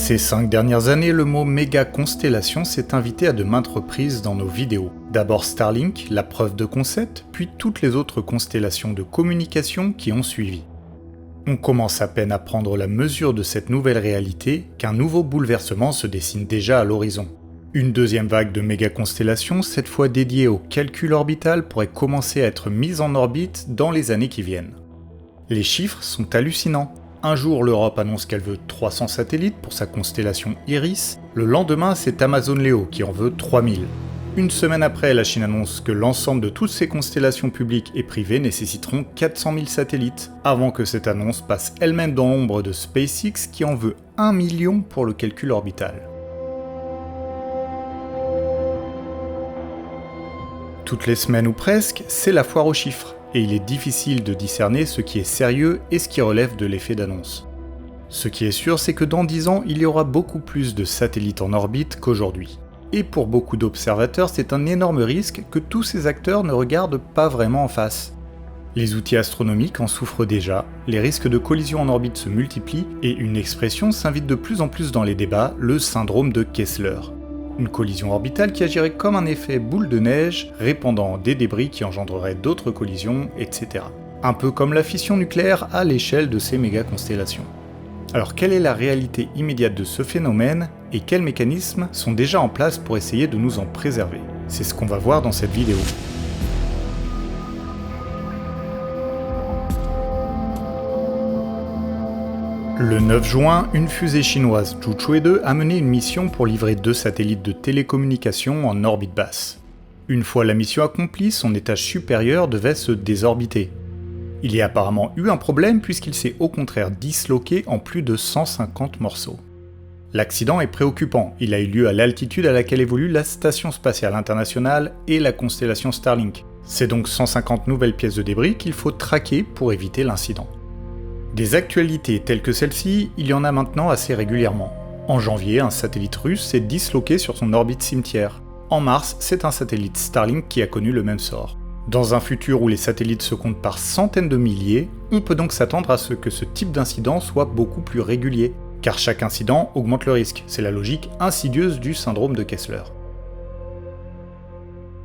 Ces 5 dernières années, le mot méga-constellation s'est invité à de maintes reprises dans nos vidéos. D'abord Starlink, la preuve de concept, puis toutes les autres constellations de communication qui ont suivi. On commence à peine à prendre la mesure de cette nouvelle réalité qu'un nouveau bouleversement se dessine déjà à l'horizon. Une deuxième vague de méga-constellations, cette fois dédiée au calcul orbital, pourrait commencer à être mise en orbite dans les années qui viennent. Les chiffres sont hallucinants. Un jour, l'Europe annonce qu'elle veut 300 satellites pour sa constellation Iris. Le lendemain, c'est Amazon Leo qui en veut 3000. Une semaine après, la Chine annonce que l'ensemble de toutes ses constellations publiques et privées nécessiteront 400 000 satellites, avant que cette annonce passe elle-même dans l'ombre de SpaceX qui en veut 1 million pour le calcul orbital. Toutes les semaines ou presque, c'est la foire aux chiffres, et il est difficile de discerner ce qui est sérieux et ce qui relève de l'effet d'annonce. Ce qui est sûr, c'est que dans 10 ans, il y aura beaucoup plus de satellites en orbite qu'aujourd'hui. Et pour beaucoup d'observateurs, c'est un énorme risque que tous ces acteurs ne regardent pas vraiment en face. Les outils astronomiques en souffrent déjà, les risques de collision en orbite se multiplient, et une expression s'invite de plus en plus dans les débats, le syndrome de Kessler. Une collision orbitale qui agirait comme un effet boule de neige, répandant des débris qui engendreraient d'autres collisions, etc. Un peu comme la fission nucléaire à l'échelle de ces méga-constellations. Alors quelle est la réalité immédiate de ce phénomène et quels mécanismes sont déjà en place pour essayer de nous en préserver? C'est ce qu'on va voir dans cette vidéo. Le 9 juin, une fusée chinoise Zhuchué 2 a mené une mission pour livrer 2 satellites de télécommunication en orbite basse. Une fois la mission accomplie, son étage supérieur devait se désorbiter. Il y a apparemment eu un problème puisqu'il s'est au contraire disloqué en plus de 150 morceaux. L'accident est préoccupant, il a eu lieu à l'altitude à laquelle évolue la Station Spatiale Internationale et la constellation Starlink. C'est donc 150 nouvelles pièces de débris qu'il faut traquer pour éviter l'incident. Des actualités telles que celle-ci, il y en a maintenant assez régulièrement. En janvier, un satellite russe s'est disloqué sur son orbite cimetière. En mars, c'est un satellite Starlink qui a connu le même sort. Dans un futur où les satellites se comptent par centaines de milliers, on peut donc s'attendre à ce que ce type d'incident soit beaucoup plus régulier, car chaque incident augmente le risque, c'est la logique insidieuse du syndrome de Kessler.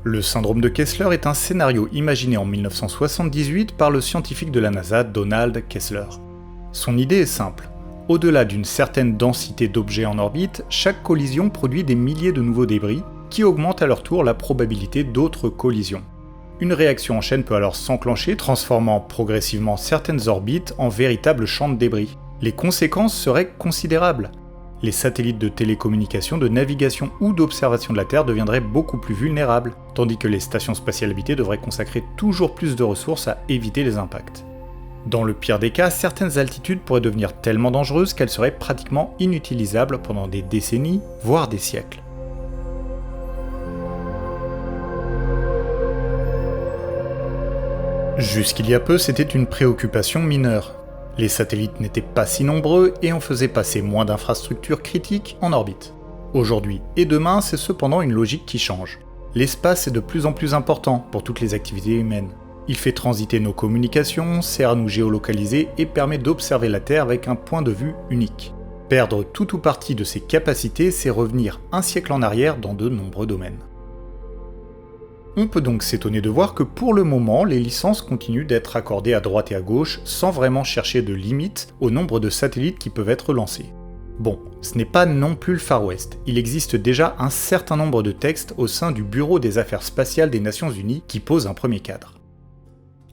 Le syndrome de Kessler est un scénario imaginé en 1978 par le scientifique de la NASA Donald Kessler. Son idée est simple. Au-delà d'une certaine densité d'objets en orbite, chaque collision produit des milliers de nouveaux débris qui augmentent à leur tour la probabilité d'autres collisions. Une réaction en chaîne peut alors s'enclencher, transformant progressivement certaines orbites en véritables champs de débris. Les conséquences seraient considérables. Les satellites de télécommunication, de navigation ou d'observation de la Terre deviendraient beaucoup plus vulnérables, tandis que les stations spatiales habitées devraient consacrer toujours plus de ressources à éviter les impacts. Dans le pire des cas, certaines altitudes pourraient devenir tellement dangereuses qu'elles seraient pratiquement inutilisables pendant des décennies, voire des siècles. Jusqu'il y a peu, c'était une préoccupation mineure. Les satellites n'étaient pas si nombreux et on faisait passer moins d'infrastructures critiques en orbite. Aujourd'hui et demain, c'est cependant une logique qui change. L'espace est de plus en plus important pour toutes les activités humaines. Il fait transiter nos communications, sert à nous géolocaliser et permet d'observer la Terre avec un point de vue unique. Perdre tout ou partie de ses capacités, c'est revenir un siècle en arrière dans de nombreux domaines. On peut donc s'étonner de voir que pour le moment, les licences continuent d'être accordées à droite et à gauche sans vraiment chercher de limite au nombre de satellites qui peuvent être lancés. Bon, ce n'est pas non plus le Far West, il existe déjà un certain nombre de textes au sein du Bureau des Affaires Spatiales des Nations Unies qui posent un premier cadre.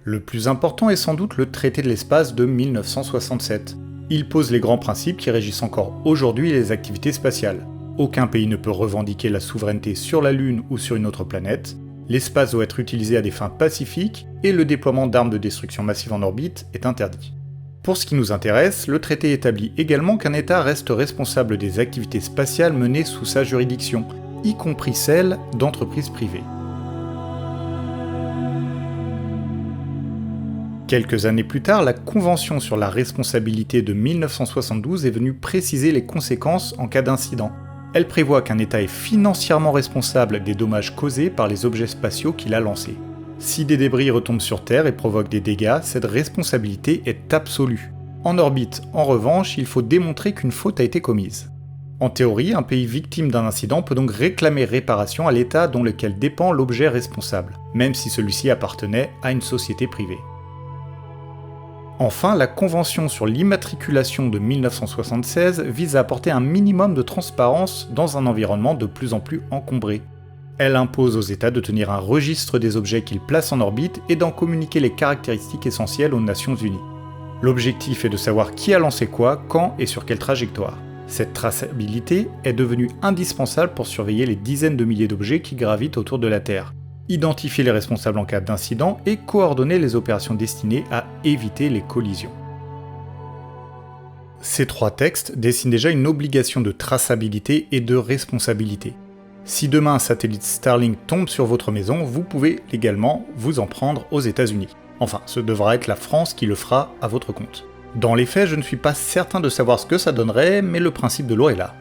Le plus important est sans doute le traité de l'espace de 1967. Il pose les grands principes qui régissent encore aujourd'hui les activités spatiales. Aucun pays ne peut revendiquer la souveraineté sur la Lune ou sur une autre planète. L'espace doit être utilisé à des fins pacifiques et le déploiement d'armes de destruction massive en orbite est interdit. Pour ce qui nous intéresse, le traité établit également qu'un État reste responsable des activités spatiales menées sous sa juridiction, y compris celles d'entreprises privées. Quelques années plus tard, la Convention sur la responsabilité de 1972 est venue préciser les conséquences en cas d'incident. Elle prévoit qu'un État est financièrement responsable des dommages causés par les objets spatiaux qu'il a lancés. Si des débris retombent sur Terre et provoquent des dégâts, cette responsabilité est absolue. En orbite, en revanche, il faut démontrer qu'une faute a été commise. En théorie, un pays victime d'un incident peut donc réclamer réparation à l'État dont lequel dépend l'objet responsable, même si celui-ci appartenait à une société privée. Enfin, la Convention sur l'immatriculation de 1976 vise à apporter un minimum de transparence dans un environnement de plus en plus encombré. Elle impose aux États de tenir un registre des objets qu'ils placent en orbite et d'en communiquer les caractéristiques essentielles aux Nations Unies. L'objectif est de savoir qui a lancé quoi, quand et sur quelle trajectoire. Cette traçabilité est devenue indispensable pour surveiller les dizaines de milliers d'objets qui gravitent autour de la Terre, identifier les responsables en cas d'incident et coordonner les opérations destinées à éviter les collisions. Ces 3 textes dessinent déjà une obligation de traçabilité et de responsabilité. Si demain un satellite Starlink tombe sur votre maison, vous pouvez légalement vous en prendre aux États-Unis. Enfin, ce devra être la France qui le fera à votre compte. Dans les faits, je ne suis pas certain de savoir ce que ça donnerait, mais le principe de loi est là.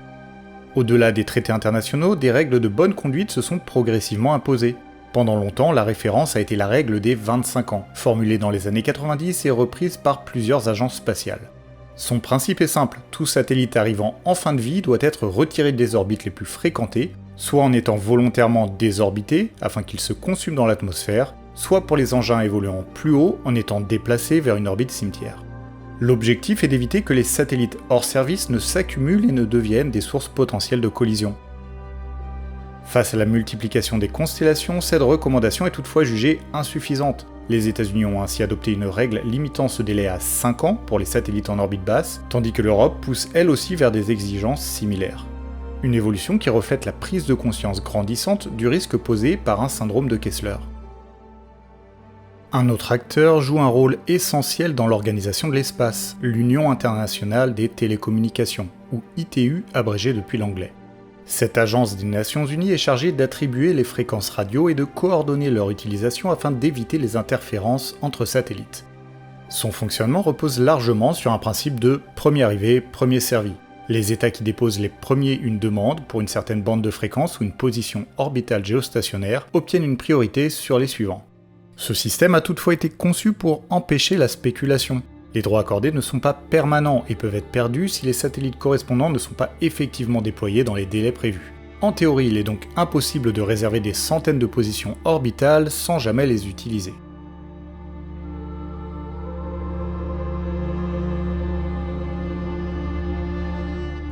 Au-delà des traités internationaux, des règles de bonne conduite se sont progressivement imposées. Pendant longtemps, la référence a été la règle des 25 ans, formulée dans les années 90 et reprise par plusieurs agences spatiales. Son principe est simple, tout satellite arrivant en fin de vie doit être retiré des orbites les plus fréquentées, soit en étant volontairement désorbité, afin qu'il se consume dans l'atmosphère, soit pour les engins évoluant plus haut en étant déplacés vers une orbite cimetière. L'objectif est d'éviter que les satellites hors service ne s'accumulent et ne deviennent des sources potentielles de collision. Face à la multiplication des constellations, cette recommandation est toutefois jugée insuffisante. Les États-Unis ont ainsi adopté une règle limitant ce délai à 5 ans pour les satellites en orbite basse, tandis que l'Europe pousse elle aussi vers des exigences similaires. Une évolution qui reflète la prise de conscience grandissante du risque posé par un syndrome de Kessler. Un autre acteur joue un rôle essentiel dans l'organisation de l'espace, l'Union internationale des télécommunications, ou ITU abrégé depuis l'anglais. Cette agence des Nations Unies est chargée d'attribuer les fréquences radio et de coordonner leur utilisation afin d'éviter les interférences entre satellites. Son fonctionnement repose largement sur un principe de « premier arrivé, premier servi ». Les États qui déposent les premiers une demande pour une certaine bande de fréquence ou une position orbitale géostationnaire obtiennent une priorité sur les suivants. Ce système a toutefois été conçu pour empêcher la spéculation. Les droits accordés ne sont pas permanents et peuvent être perdus si les satellites correspondants ne sont pas effectivement déployés dans les délais prévus. En théorie, il est donc impossible de réserver des centaines de positions orbitales sans jamais les utiliser.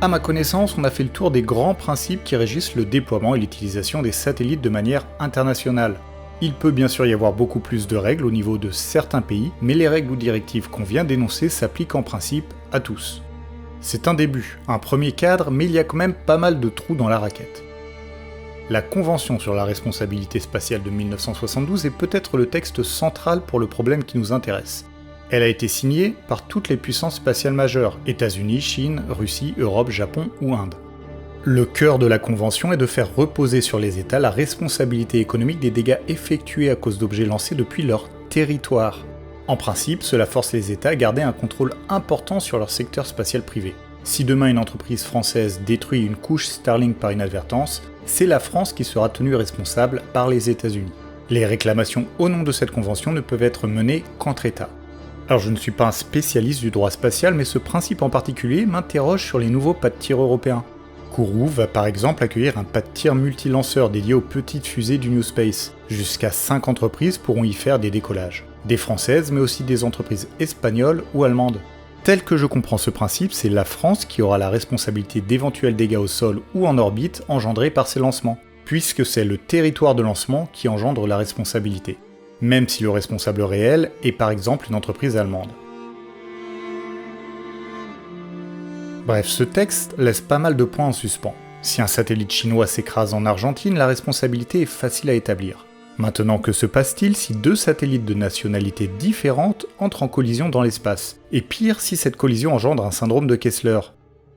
À ma connaissance, on a fait le tour des grands principes qui régissent le déploiement et l'utilisation des satellites de manière internationale. Il peut bien sûr y avoir beaucoup plus de règles au niveau de certains pays, mais les règles ou directives qu'on vient d'énoncer s'appliquent en principe à tous. C'est un début, un premier cadre, mais il y a quand même pas mal de trous dans la raquette. La Convention sur la responsabilité spatiale de 1972 est peut-être le texte central pour le problème qui nous intéresse. Elle a été signée par toutes les puissances spatiales majeures, États-Unis, Chine, Russie, Europe, Japon ou Inde. Le cœur de la Convention est de faire reposer sur les États la responsabilité économique des dégâts effectués à cause d'objets lancés depuis leur territoire. En principe, cela force les États à garder un contrôle important sur leur secteur spatial privé. Si demain une entreprise française détruit une couche Starlink par inadvertance, c'est la France qui sera tenue responsable par les États-Unis. Les réclamations au nom de cette convention ne peuvent être menées qu'entre États. Alors je ne suis pas un spécialiste du droit spatial, mais ce principe en particulier m'interroge sur les nouveaux pas de tir européens. Kourou va par exemple accueillir un pas de tir multilanceur dédié aux petites fusées du New Space. Jusqu'à 5 entreprises pourront y faire des décollages. Des françaises, mais aussi des entreprises espagnoles ou allemandes. Tel que je comprends ce principe, c'est la France qui aura la responsabilité d'éventuels dégâts au sol ou en orbite engendrés par ces lancements, puisque c'est le territoire de lancement qui engendre la responsabilité, même si le responsable réel est par exemple une entreprise allemande. Bref, ce texte laisse pas mal de points en suspens. Si un satellite chinois s'écrase en Argentine, la responsabilité est facile à établir. Maintenant, que se passe-t-il si 2 satellites de nationalités différentes entrent en collision dans l'espace? Et pire, si cette collision engendre un syndrome de Kessler?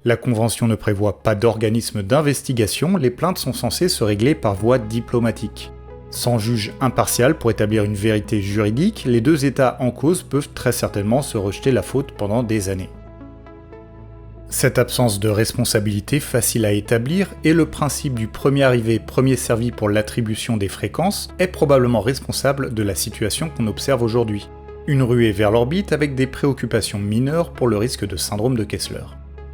La Convention ne prévoit pas d'organisme d'investigation, les plaintes sont censées se régler par voie diplomatique. Sans juge impartial pour établir une vérité juridique, les 2 États en cause peuvent très certainement se rejeter la faute pendant des années. Cette absence de responsabilité facile à établir et le principe du premier arrivé, premier servi pour l'attribution des fréquences est probablement responsable de la situation qu'on observe aujourd'hui. Une ruée vers l'orbite avec des préoccupations mineures pour le risque de syndrome de Kessler.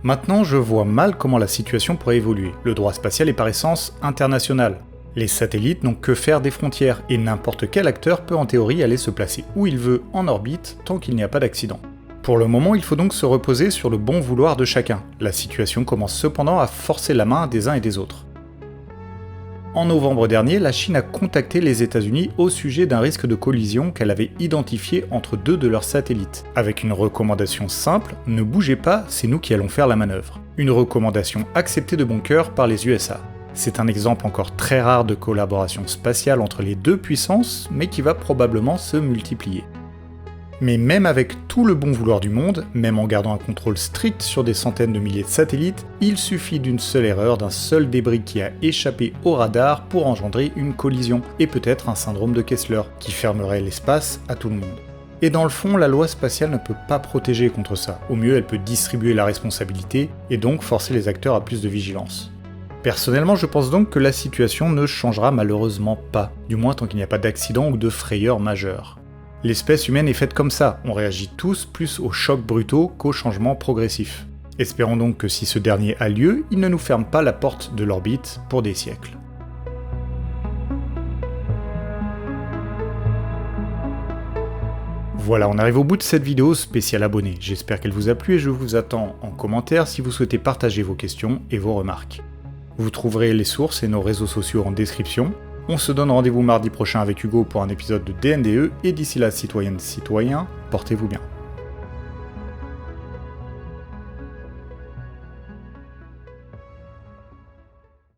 Maintenant, je vois mal comment la situation pourrait évoluer. Le droit spatial est par essence international. Les satellites n'ont que faire des frontières, et n'importe quel acteur peut en théorie aller se placer où il veut en orbite tant qu'il n'y a pas d'accident. Pour le moment, il faut donc se reposer sur le bon vouloir de chacun. La situation commence cependant à forcer la main des uns et des autres. En novembre dernier, la Chine a contacté les États-Unis au sujet d'un risque de collision qu'elle avait identifié entre 2 de leurs satellites, avec une recommandation simple, ne bougez pas, c'est nous qui allons faire la manœuvre. Une recommandation acceptée de bon cœur par les USA. C'est un exemple encore très rare de collaboration spatiale entre les deux puissances, mais qui va probablement se multiplier. Mais même avec tout le bon vouloir du monde, même en gardant un contrôle strict sur des centaines de milliers de satellites, il suffit d'une seule erreur, d'un seul débris qui a échappé au radar pour engendrer une collision, et peut-être un syndrome de Kessler, qui fermerait l'espace à tout le monde. Et dans le fond, la loi spatiale ne peut pas protéger contre ça. Au mieux, elle peut distribuer la responsabilité, et donc forcer les acteurs à plus de vigilance. Personnellement, je pense donc que la situation ne changera malheureusement pas, du moins tant qu'il n'y a pas d'accident ou de frayeur majeure. L'espèce humaine est faite comme ça, on réagit tous plus aux chocs brutaux qu'aux changements progressifs. Espérons donc que si ce dernier a lieu, il ne nous ferme pas la porte de l'orbite pour des siècles. Voilà, on arrive au bout de cette vidéo spéciale abonnée. J'espère qu'elle vous a plu et je vous attends en commentaire si vous souhaitez partager vos questions et vos remarques. Vous trouverez les sources et nos réseaux sociaux en description. On se donne rendez-vous mardi prochain avec Hugo pour un épisode de DNDE, et d'ici là, citoyennes, citoyens, portez-vous bien.